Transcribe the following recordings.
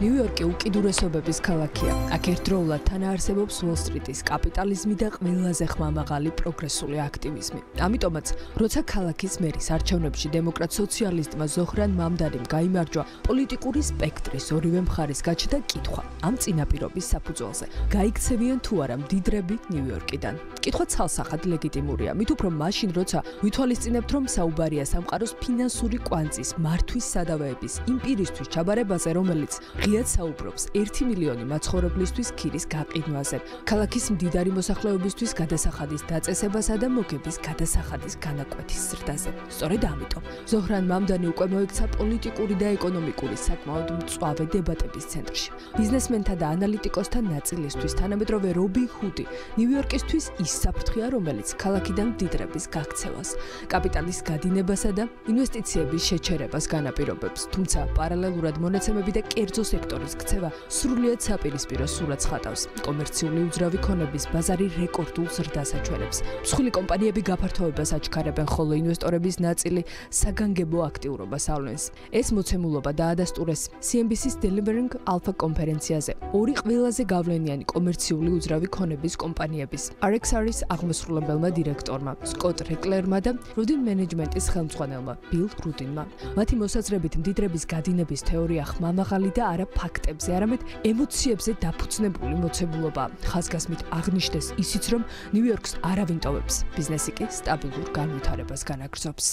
ნიუ-იორკი უკიდურესობების ქალაქია. აქ ერთდროულად თანაარსებობს უოლ-სტრიტის კაპიტალიზმი და ყველაზე ხმამაღალი პროგრესული აქტივიზმი. ამიტომაც, როცა ქალაქის მერის არჩევნებში დემოკრატ-სოციალისტმა ზოჰრან მამდანიმ გაიმარჯვა, პოლიტიკური სპექტრის ორივე მხარეს გაჩნდა კითხვა ამ წინაპირობის საფუძველზე. გაიქცევიან თუ არა მდიდრები ნიუ-იორკიდან? კითხვა ცალსახად ლეგიტიმურია, მით უფრო მაშინ, როცა ვითვალისწინებთ, რომ საუბარია სამყაროს ფინანსური კვანძის მართვის სადავეების იმპირისთვის ჩაბარებაზე, რომელიც ღიად საუბრობს 1 მილიონი მაცხოვრებლისთვის ქირის გაყიდვაზე, ქალაქის მდიდარი მოსახლეობისთვის გადასახადის დაწესებასა და მოგების გადასახადის განაკვეთის ზრდაზე. სწორედ ამიტომ ზოჰრან მამდანი უკვე მოექცა პოლიტიკური და ეკონომიკური საკმაოდ მწვავე დებატების ცენტრში. ბიზნესმენთა და ანალიტიკოსთა ნაწილისთვის თანამედროვე რობინ ჰუდი ნიუ-იორკისთვის ის საფრთხეა, რომელიც ქალაქიდან მდიდრების გაქცევას, კაპიტალის გადინებასა და ინვესტიციების შეჩერებას განაპირობებს. თუმცა პარალელურად მონაცემები და კერძო სექტორის ქცევა სრულიად საპირისპირო სურათს ხატავს. კომერციული უძრავი ქონების ბაზარი რეკორდულ ზრდას აჩვენებს. მსხვილი კომპანიები გაფართოებას აჩქარებენ, ხოლო ინვესტორების ნაწილი საგანგებო აქტიურობას ავლენს. ეს მოცემულობა დაადასტურეს CNBC-ის Delivering Alpha კონფერენციაზე ორი ყველაზე გავლენიანი კომერციული უძრავი ქონების კომპანიების RXR-ის აღმასრულებელმა დირექტორმა სკოტ რეკლერმა და რუდინ მენეჯმენტის ხელმძღვანელმა ბილ რუდინმა. მათი მოსაზრებით მდიდრების გადინების თეორია ხმამაღალი და არა ფაქტებზე, არამედ ემოციებზე დაფუძნებული მოცემულობა. ხაზგასმით აღნიშნეს ისიც, რომ ნიუ-იორკს არავინ ტოვებს, ბიზნესი კი სტაბილურ განვითარებას განაგრძობს.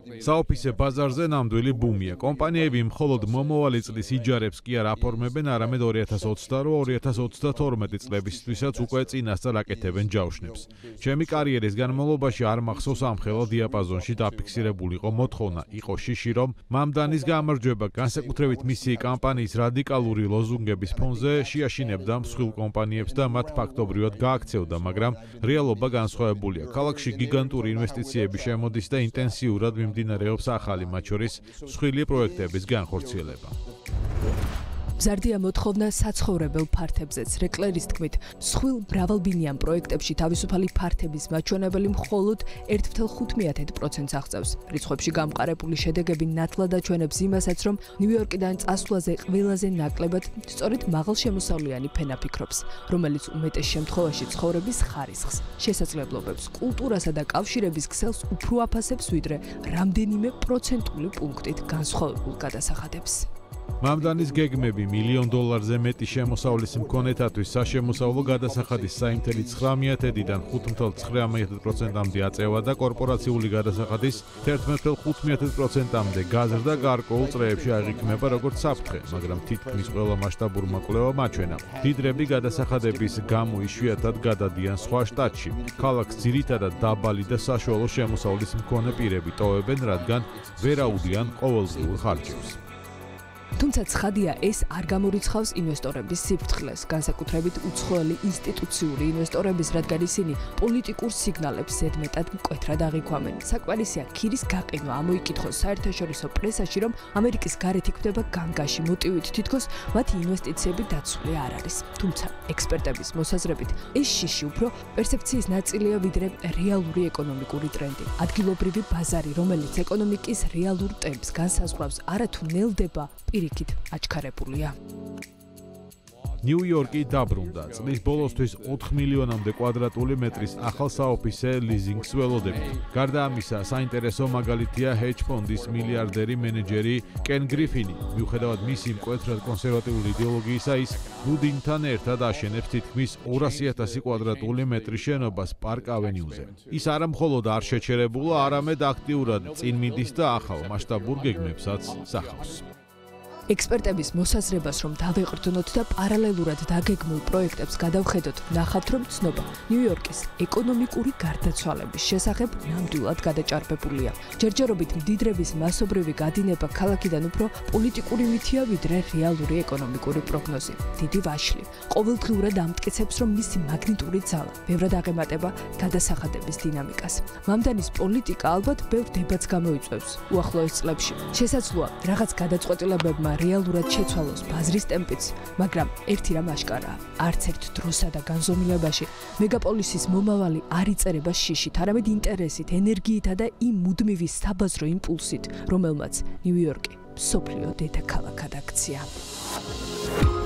საოფისე ბაზარზე ნამდვილი ბუმია. კომპანიები მხოლოდ მომავალი წლის იჯარებს კი არ აფორმებენ, არამედ 2028-2032 წლებისთვისაც უკვე წინასწარ აკეთებენ ჯავშნებს. ჩემი კარიერის განმავლობაში არ მახსოვს ამ ხელა დიაპაზონში დაფიქსირებულიყო მოთხოვნა იყო შიში, რომ მამდანის გამარჯვება განსაკუთრებით მისი კამპანიის რადიკალური ლოზუნგების ფონზე შეაშინებდა მსხვილ კომპანიებს და მათ ფაქტობრივად გააქცევდა, მაგრამ რეალობა განსხვავებულია. ქალაქში გიგანტური ინვესტიციები შემოდის და ინტენსიურად მიმდინარეობს ახალი, მათ შორის მსხვილი პროექტების განხორციელება. მზარდია მოთხოვნა საცხოვრებელ ფართებზეც. რეკლერის თქმით, მსხვილ მრავალბინიან პროექტებში თავისუფალი ფართების მაჩვენებელი მხოლოდ 1.5%-ს აღწევს. რიცხვებში გამყარებული შედეგები ნათლად აჩვენებს იმასაც, რომ ნიუ-იორკიდან წასვლაზე ყველაზე ნაკლებად სწორედ მაღალშემოსავლიანი ფენა ფიქრობს, რომელიც უმეტეს შემთხვევაში ცხოვრების ხარისხს, შესაძლებლობებს, კულტურასა და კავშირების ქსელს უფრო აფასებს, ვიდრე რამდენიმე პროცენტული პუნქტით განსხვავებულ გადასახადებს. მამდანის გეგმები $1 მილიონზე მეტი შემოსავლის მქონეთათვის საშემოსავლო გადასახადის 3.9%-დან 5.9%-მდე აწევა და კორპორაციული გადასახადის 11.5%-მდე გაზრდა გარკვეულ წრეებში აღიქმება როგორც საფრთხე, მაგრამ თითქმის ყველა მასშტაბურმა კვლევამ აჩვენა, მდიდრები გადასახადების გამო იშვიათად გადადიან სხვა შტატში. ქალაქს ძირითადად დაბალი და საშუალო შემოსავლის მქონე პირები ტოვებენ, რადგან ვერ აუდიან ყოველდღიურ ხარჯებს. თუმცა ცხადია, ეს არ გამორიცხავს ინვესტორების სიფრთხილეს, განსაკუთრებით უცხოელი ინსტიტუციური ინვესტორების, რადგან ისინი პოლიტიკურ სიგნალებს ზედმეტად მკვეთრად აღიქვამენ. საკმარისია ქირის გაყიდვა ამოიკითხოს საერთაშორისო პრესაში, რომ ამერიკის გარეთ იქნება განგაში, მოტივით თითქოს მათი ინვესტიციები დაცული არ არის. თუმცა ექსპერტების მოსაზრებით, ეს შიში უფრო პერსეფციის ნაწილია, ვიდრე რეალური ეკონომიკური ტრენდი. ადგილობრივი ბაზარი, რომელიც ეკონომიკის რეალურ ტემპს განსაზღვრავს, არათუ ნელდება, პირიქით აჩქარებულია. ნიუ-იორკი დაბრუნდა. წლის ბოლოსთვის 4 მილიონამდე კვადრატული მეტრის ახალ საოფისე ლიზინგს ველოდებით. გარდა ამისა, საინტერესო მაგალითია ჰედჯ ფონდის მილიარდერი მენეჯერი კენ გრიფინი. მიუხედავად მისი მკვეთრად კონსერვატიული იდეოლოგიისა, ის რუდინთან ერთად აშენებს თითქმის 200,000 კვადრატული მეტრის შენობას პარკ ავენიუზე. ის არა მხოლოდ არ შეჩერებულა, არამედ აქტიურად წინ მიდის და ახალ მასშტაბურ გეგმებსაც სახავს. ექსპერტების მოსაზრებას, რომ დავეყრდნოთ და პარალელურად დაგეგმულ პროექტებს გადავხედოთ, ნახავთ, რომ ცნობა ნიუ-იორკის ეკონომიკური გარდაცვალების შესახებ ნამდვილად გადაჭარბებულია. ჯერჯერობით მდიდრების მასობრივი გადინება ქალაქიდან უფრო პოლიტიკური მითია, ვიდრე რეალური ეკონომიკური პროგნოზი. დიდი ვაშლი ყოველდღიურად ამტკიცებს, რომ მისი მაგნიტური ძალა ბევრად აღემატება გადასახადების დინამიკას. მამდანის პოლიტიკა ალბათ ბევრ დებატს გამოიწვევს უახლოეს წლებში. შესაძლოა, რაღაც გადაწყვეტილებებმა რეალურად შეცვალოს ბაზრის ტემპიც, მაგრამ ერთი რამ აშკარაა. არც ერთ დროსა და განზომილებაში მეგაპოლისის მომავალი არ იწერება შიშით, არამედ ინტერესით, ენერგიითა და იმ მუდმივი საბაზრო იმპულსით, რომელმაც ნიუ-იორკი მსოფლიო დედაქალაქად აქცია. გასვლა.